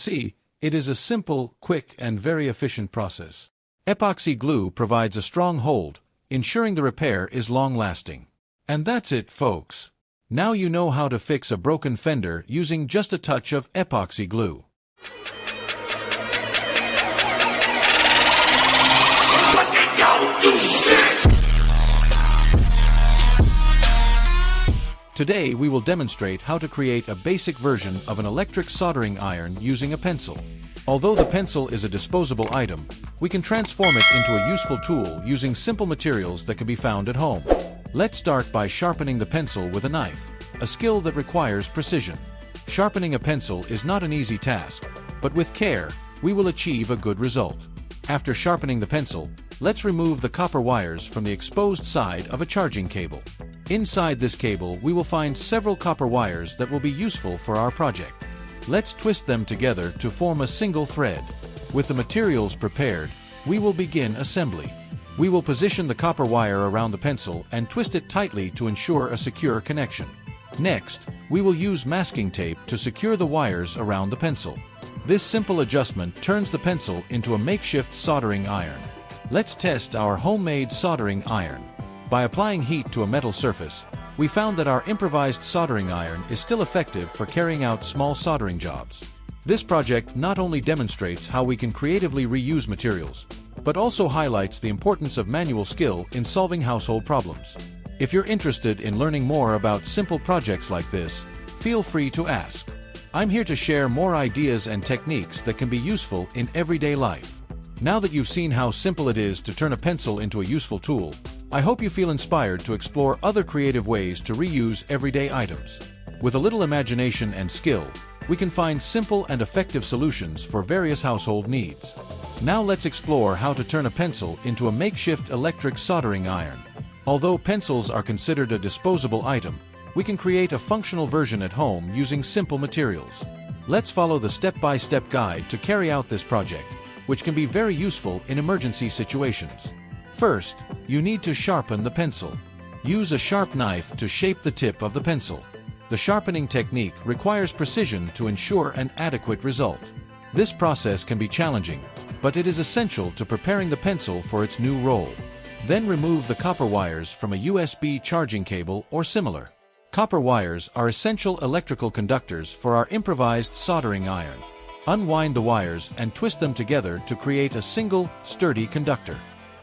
See, it is a simple, quick, and very efficient process. Epoxy glue provides a strong hold, ensuring the repair is long-lasting. And that's it, folks. Now you know how to fix a broken fender using just a touch of epoxy glue. Today we will demonstrate how to create a basic version of an electric soldering iron using a pencil. Although the pencil is a disposable item, we can transform it into a useful tool using simple materials that can be found at home. Let's start by sharpening the pencil with a knife, a skill that requires precision. Sharpening a pencil is not an easy task, but with care, we will achieve a good result. After sharpening the pencil, let's remove the copper wires from the exposed side of a charging cable. Inside this cable, we will find several copper wires that will be useful for our project. Let's twist them together to form a single thread. With the materials prepared, we will begin assembly. We will position the copper wire around the pencil and twist it tightly to ensure a secure connection. Next, we will use masking tape to secure the wires around the pencil. This simple adjustment turns the pencil into a makeshift soldering iron. Let's test our homemade soldering iron. By applying heat to a metal surface, we found that our improvised soldering iron is still effective for carrying out small soldering jobs. This project not only demonstrates how we can creatively reuse materials, but also highlights the importance of manual skill in solving household problems. If you're interested in learning more about simple projects like this, feel free to ask. I'm here to share more ideas and techniques that can be useful in everyday life. Now that you've seen how simple it is to turn a pencil into a useful tool, I hope you feel inspired to explore other creative ways to reuse everyday items. With a little imagination and skill, we can find simple and effective solutions for various household needs. Now let's explore how to turn a pencil into a makeshift electric soldering iron. Although pencils are considered a disposable item, we can create a functional version at home using simple materials. Let's follow the step-by-step guide to carry out this project, which can be very useful in emergency situations. First, you need to sharpen the pencil. Use a sharp knife to shape the tip of the pencil. The sharpening technique requires precision to ensure an adequate result. This process can be challenging, but it is essential to preparing the pencil for its new role. Then remove the copper wires from a USB charging cable or similar. Copper wires are essential electrical conductors for our improvised soldering iron. Unwind the wires and twist them together to create a single, sturdy conductor.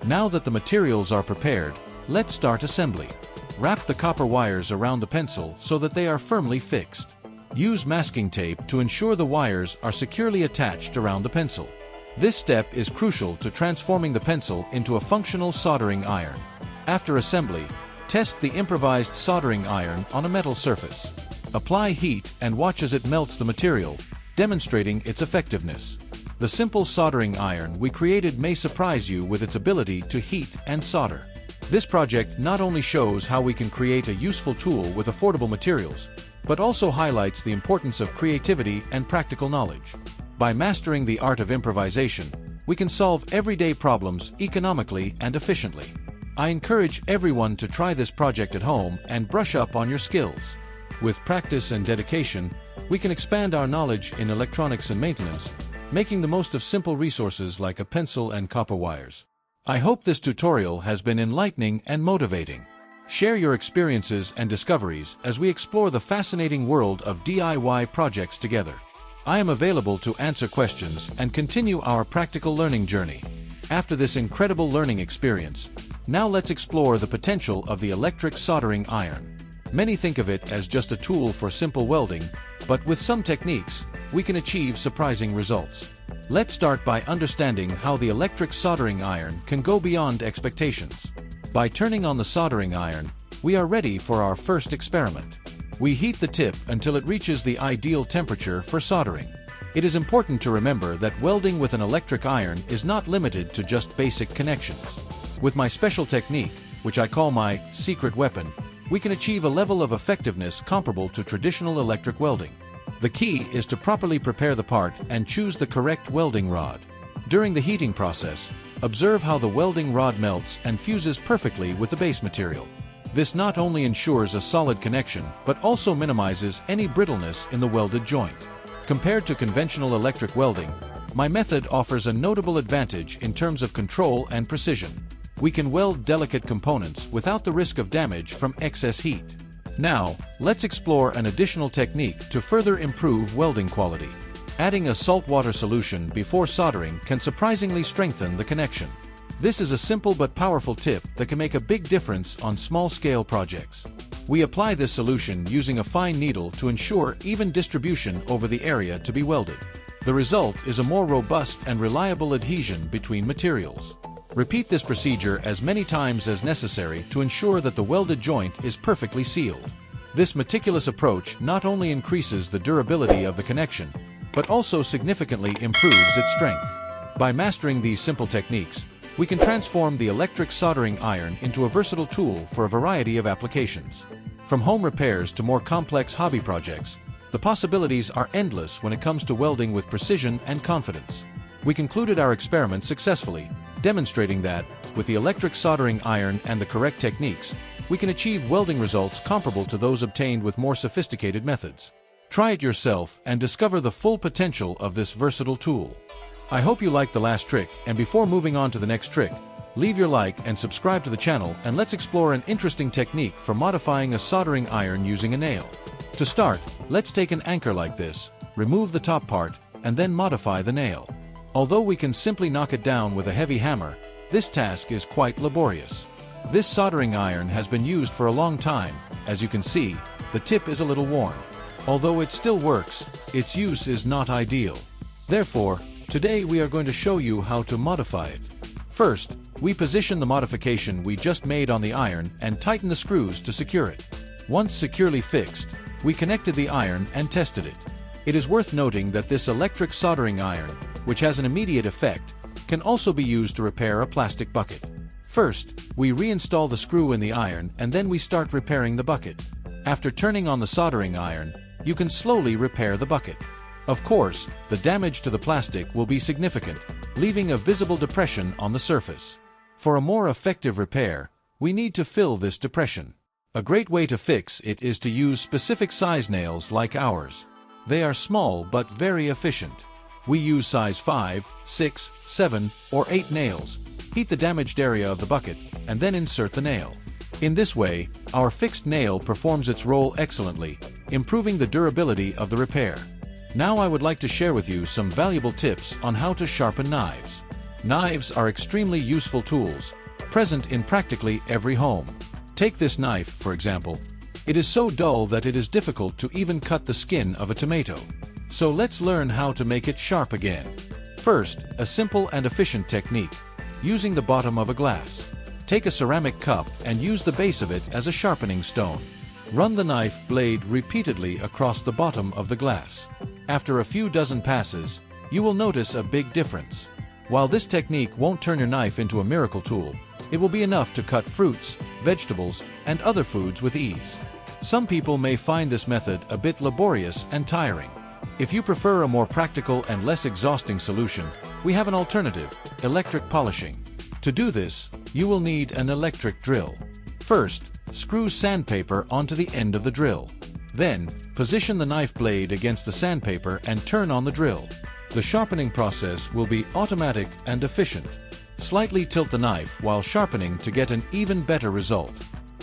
Now that the materials are prepared, let's start assembly. Wrap the copper wires around the pencil so that they are firmly fixed. Use masking tape to ensure the wires are securely attached around the pencil. This step is crucial to transforming the pencil into a functional soldering iron. After assembly, test the improvised soldering iron on a metal surface. Apply heat and watch as it melts the material, demonstrating its effectiveness. The simple soldering iron we created may surprise you with its ability to heat and solder. This project not only shows how we can create a useful tool with affordable materials, but also highlights the importance of creativity and practical knowledge. By mastering the art of improvisation, we can solve everyday problems economically and efficiently. I encourage everyone to try this project at home and brush up on your skills. With practice and dedication, we can expand our knowledge in electronics and maintenance, making the most of simple resources like a pencil and copper wires. I hope this tutorial has been enlightening and motivating. Share your experiences and discoveries as we explore the fascinating world of DIY projects together. I am available to answer questions and continue our practical learning journey. After this incredible learning experience, now let's explore the potential of the electric soldering iron. Many think of it as just a tool for simple welding, but with some techniques, we can achieve surprising results. Let's start by understanding how the electric soldering iron can go beyond expectations. By turning on the soldering iron, we are ready for our first experiment. We heat the tip until it reaches the ideal temperature for soldering. It is important to remember that welding with an electric iron is not limited to just basic connections. With my special technique, which I call my secret weapon, we can achieve a level of effectiveness comparable to traditional electric welding. The key is to properly prepare the part and choose the correct welding rod. During the heating process, observe how the welding rod melts and fuses perfectly with the base material. This not only ensures a solid connection, but also minimizes any brittleness in the welded joint. Compared to conventional electric welding, my method offers a notable advantage in terms of control and precision. We can weld delicate components without the risk of damage from excess heat. Now, let's explore an additional technique to further improve welding quality. Adding a saltwater solution before soldering can surprisingly strengthen the connection. This is a simple but powerful tip that can make a big difference on small-scale projects. We apply this solution using a fine needle to ensure even distribution over the area to be welded. The result is a more robust and reliable adhesion between materials. Repeat this procedure as many times as necessary to ensure that the welded joint is perfectly sealed. This meticulous approach not only increases the durability of the connection, but also significantly improves its strength. By mastering these simple techniques, we can transform the electric soldering iron into a versatile tool for a variety of applications. From home repairs to more complex hobby projects, the possibilities are endless when it comes to welding with precision and confidence. We concluded our experiment successfully, demonstrating that, with the electric soldering iron and the correct techniques, we can achieve welding results comparable to those obtained with more sophisticated methods. Try it yourself and discover the full potential of this versatile tool. I hope you liked the last trick, and before moving on to the next trick, leave your like and subscribe to the channel, and let's explore an interesting technique for modifying a soldering iron using a nail. To start, let's take an anchor like this, remove the top part, and then modify the nail. Although we can simply knock it down with a heavy hammer, this task is quite laborious. This soldering iron has been used for a long time. As you can see, the tip is a little worn. Although it still works, its use is not ideal. Therefore, today we are going to show you how to modify it. First, we position the modification we just made on the iron and tighten the screws to secure it. Once securely fixed, we connected the iron and tested it. It is worth noting that this electric soldering iron, which has an immediate effect, can also be used to repair a plastic bucket. First, we reinstall the screw in the iron and then we start repairing the bucket. After turning on the soldering iron, you can slowly repair the bucket. Of course, the damage to the plastic will be significant, leaving a visible depression on the surface. For a more effective repair, we need to fill this depression. A great way to fix it is to use specific size nails like ours. They are small but very efficient. We use size 5, 6, 7, or 8 nails. Heat the damaged area of the bucket, and then insert the nail. In this way, our fixed nail performs its role excellently, improving the durability of the repair. Now I would like to share with you some valuable tips on how to sharpen knives. Knives are extremely useful tools, present in practically every home. Take this knife, for example. It is so dull that it is difficult to even cut the skin of a tomato. So let's learn how to make it sharp again. First, a simple and efficient technique. Using the bottom of a glass. Take a ceramic cup and use the base of it as a sharpening stone. Run the knife blade repeatedly across the bottom of the glass. After a few dozen passes, you will notice a big difference. While this technique won't turn your knife into a miracle tool, it will be enough to cut fruits, vegetables, and other foods with ease. Some people may find this method a bit laborious and tiring. If you prefer a more practical and less exhausting solution, we have an alternative: electric polishing. To do this, you will need an electric drill. First, screw sandpaper onto the end of the drill. Then, position the knife blade against the sandpaper and turn on the drill. The sharpening process will be automatic and efficient. Slightly tilt the knife while sharpening to get an even better result.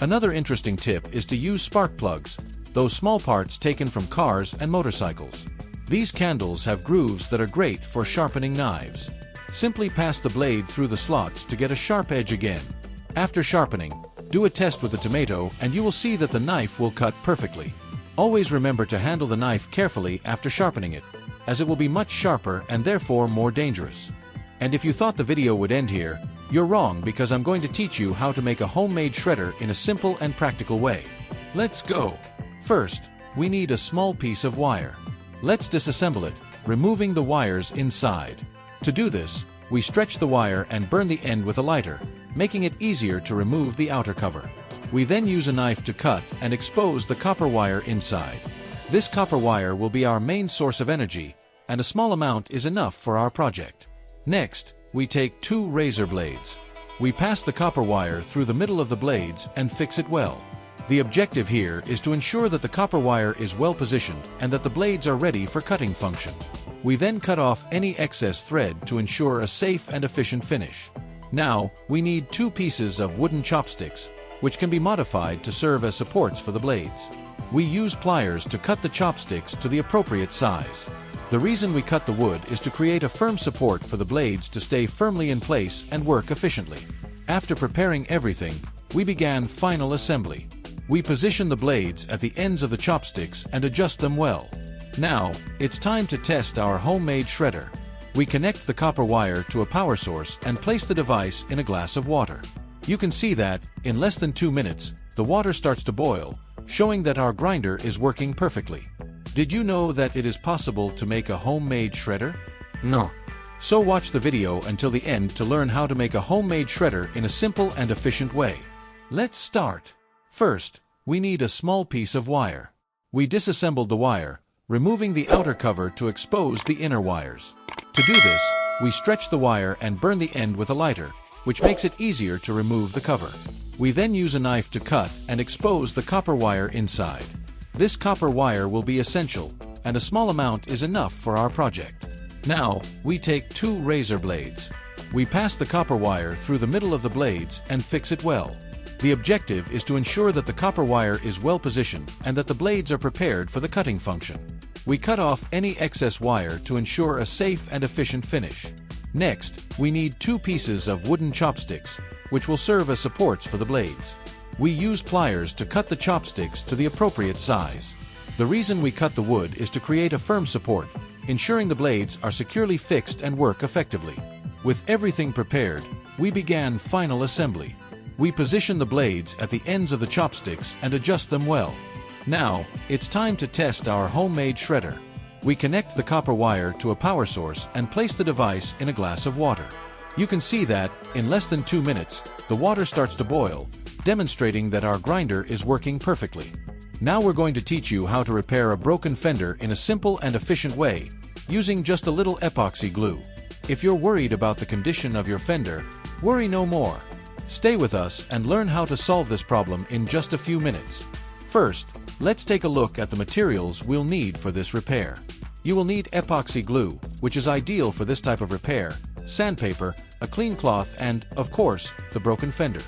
Another interesting tip is to use spark plugs, those small parts taken from cars and motorcycles. These candles have grooves that are great for sharpening knives. Simply pass the blade through the slots to get a sharp edge again. After sharpening, do a test with the tomato and you will see that the knife will cut perfectly. Always remember to handle the knife carefully after sharpening it, as it will be much sharper and therefore more dangerous. And if you thought the video would end here, you're wrong, because I'm going to teach you how to make a homemade shredder in a simple and practical way. Let's go! First, we need a small piece of wire. Let's disassemble it, removing the wires inside. To do this, we stretch the wire and burn the end with a lighter, making it easier to remove the outer cover. We then use a knife to cut and expose the copper wire inside. This copper wire will be our main source of energy, and a small amount is enough for our project. Next, we take 2 razor blades. We pass the copper wire through the middle of the blades and fix it well. The objective here is to ensure that the copper wire is well positioned and that the blades are ready for cutting function. We then cut off any excess thread to ensure a safe and efficient finish. Now, we need 2 pieces of wooden chopsticks, which can be modified to serve as supports for the blades. We use pliers to cut the chopsticks to the appropriate size. The reason we cut the wood is to create a firm support for the blades to stay firmly in place and work efficiently. After preparing everything, we began final assembly. We position the blades at the ends of the chopsticks and adjust them well. Now, it's time to test our homemade shredder. We connect the copper wire to a power source and place the device in a glass of water. You can see that, in less than 2 minutes, the water starts to boil, showing that our grinder is working perfectly. Did you know that it is possible to make a homemade shredder? No. So watch the video until the end to learn how to make a homemade shredder in a simple and efficient way. Let's start. First, we need a small piece of wire. We disassembled the wire, removing the outer cover to expose the inner wires. To do this, we stretch the wire and burn the end with a lighter, which makes it easier to remove the cover. We then use a knife to cut and expose the copper wire inside. This copper wire will be essential, and a small amount is enough for our project. Now, we take 2 razor blades. We pass the copper wire through the middle of the blades and fix it well. The objective is to ensure that the copper wire is well positioned and that the blades are prepared for the cutting function. We cut off any excess wire to ensure a safe and efficient finish. Next, we need 2 pieces of wooden chopsticks, which will serve as supports for the blades. We use pliers to cut the chopsticks to the appropriate size. The reason we cut the wood is to create a firm support, ensuring the blades are securely fixed and work effectively. With everything prepared, we began final assembly. We position the blades at the ends of the chopsticks and adjust them well. Now, it's time to test our homemade shredder. We connect the copper wire to a power source and place the device in a glass of water. You can see that, in less than 2 minutes, the water starts to boil, demonstrating that our grinder is working perfectly. Now we're going to teach you how to repair a broken fender in a simple and efficient way, using just a little epoxy glue. If you're worried about the condition of your fender, worry no more. Stay with us and learn how to solve this problem in just a few minutes. First, let's take a look at the materials we'll need for this repair. You will need epoxy glue, which is ideal for this type of repair, sandpaper, a clean cloth and, of course, the broken fender.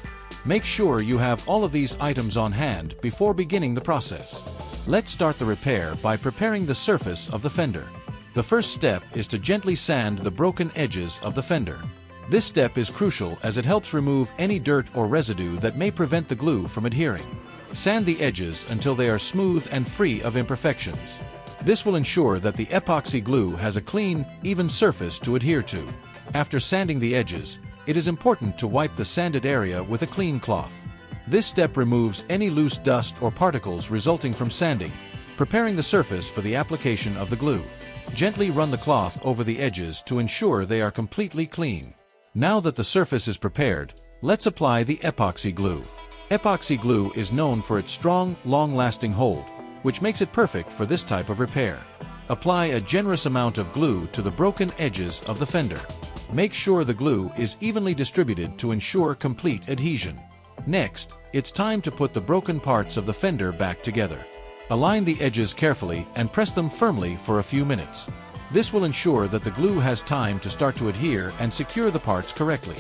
Make sure you have all of these items on hand before beginning the process. Let's start the repair by preparing the surface of the fender. The first step is to gently sand the broken edges of the fender. This step is crucial as it helps remove any dirt or residue that may prevent the glue from adhering. Sand the edges until they are smooth and free of imperfections. This will ensure that the epoxy glue has a clean, even surface to adhere to. After sanding the edges, it is important to wipe the sanded area with a clean cloth. This step removes any loose dust or particles resulting from sanding, preparing the surface for the application of the glue. Gently run the cloth over the edges to ensure they are completely clean. Now that the surface is prepared, let's apply the epoxy glue. Epoxy glue is known for its strong, long-lasting hold, which makes it perfect for this type of repair. Apply a generous amount of glue to the broken edges of the fender. Make sure the glue is evenly distributed to ensure complete adhesion. Next, it's time to put the broken parts of the fender back together. Align the edges carefully and press them firmly for a few minutes. This will ensure that the glue has time to start to adhere and secure the parts correctly.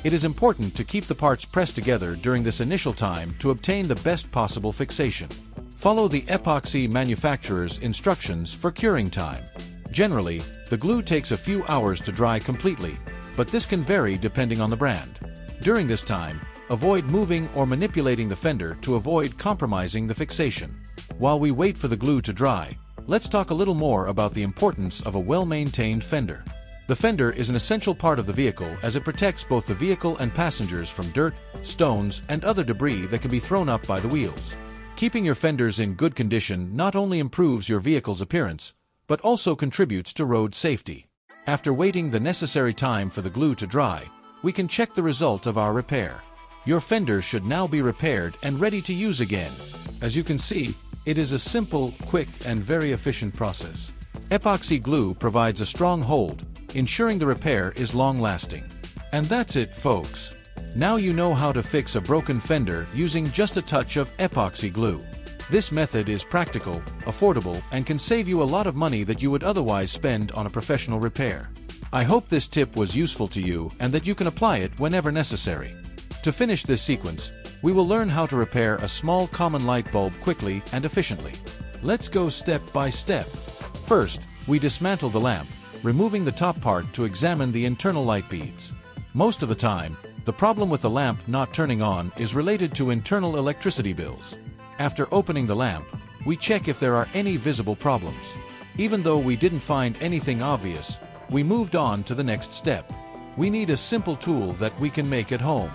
It is important to keep the parts pressed together during this initial time to obtain the best possible fixation. Follow the epoxy manufacturer's instructions for curing time. Generally, the glue takes a few hours to dry completely, but this can vary depending on the brand. During this time, avoid moving or manipulating the fender to avoid compromising the fixation. While we wait for the glue to dry, let's talk a little more about the importance of a well-maintained fender. The fender is an essential part of the vehicle as it protects both the vehicle and passengers from dirt, stones, and other debris that can be thrown up by the wheels. Keeping your fenders in good condition not only improves your vehicle's appearance, but also contributes to road safety. After waiting the necessary time for the glue to dry, we can check the result of our repair. Your fender should now be repaired and ready to use again. As you can see, it is a simple, quick, and very efficient process. Epoxy glue provides a strong hold, ensuring the repair is long-lasting. And that's it, folks. Now you know how to fix a broken fender using just a touch of epoxy glue. This method is practical, affordable, and can save you a lot of money that you would otherwise spend on a professional repair. I hope this tip was useful to you and that you can apply it whenever necessary. To finish this sequence, we will learn how to repair a small common light bulb quickly and efficiently. Let's go step by step. First, we dismantle the lamp, removing the top part to examine the internal light beads. Most of the time, the problem with the lamp not turning on is related to internal electricity bills. After opening the lamp, we check if there are any visible problems. Even though we didn't find anything obvious, we moved on to the next step. We need a simple tool that we can make at home.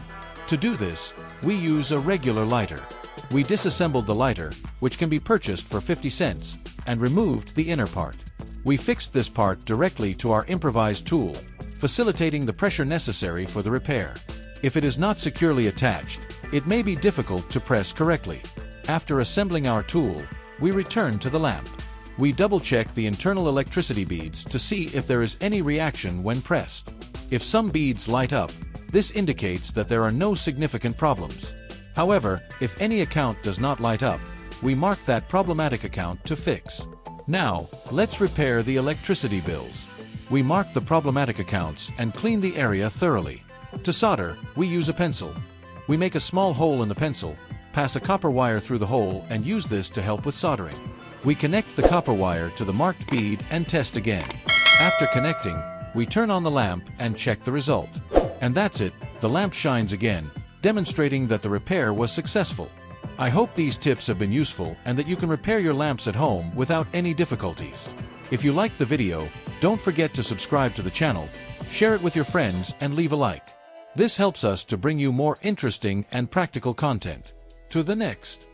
To do this, we use a regular lighter. We disassembled the lighter, which can be purchased for 50 cents, and removed the inner part. We fixed this part directly to our improvised tool, facilitating the pressure necessary for the repair. If it is not securely attached, it may be difficult to press correctly. After assembling our tool, we return to the lamp. We double-check the internal electricity beads to see if there is any reaction when pressed. If some beads light up, this indicates that there are no significant problems. However, if any account does not light up, we mark that problematic account to fix. Now, let's repair the electricity bills. We mark the problematic accounts and clean the area thoroughly. To solder, we use a pencil. We make a small hole in the pencil, pass a copper wire through the hole, and use this to help with soldering. We connect the copper wire to the marked bead and test again. After connecting, we turn on the lamp and check the result. And that's it, the lamp shines again, demonstrating that the repair was successful. I hope these tips have been useful and that you can repair your lamps at home without any difficulties. If you liked the video, don't forget to subscribe to the channel, share it with your friends, and leave a like. This helps us to bring you more interesting and practical content. To the next.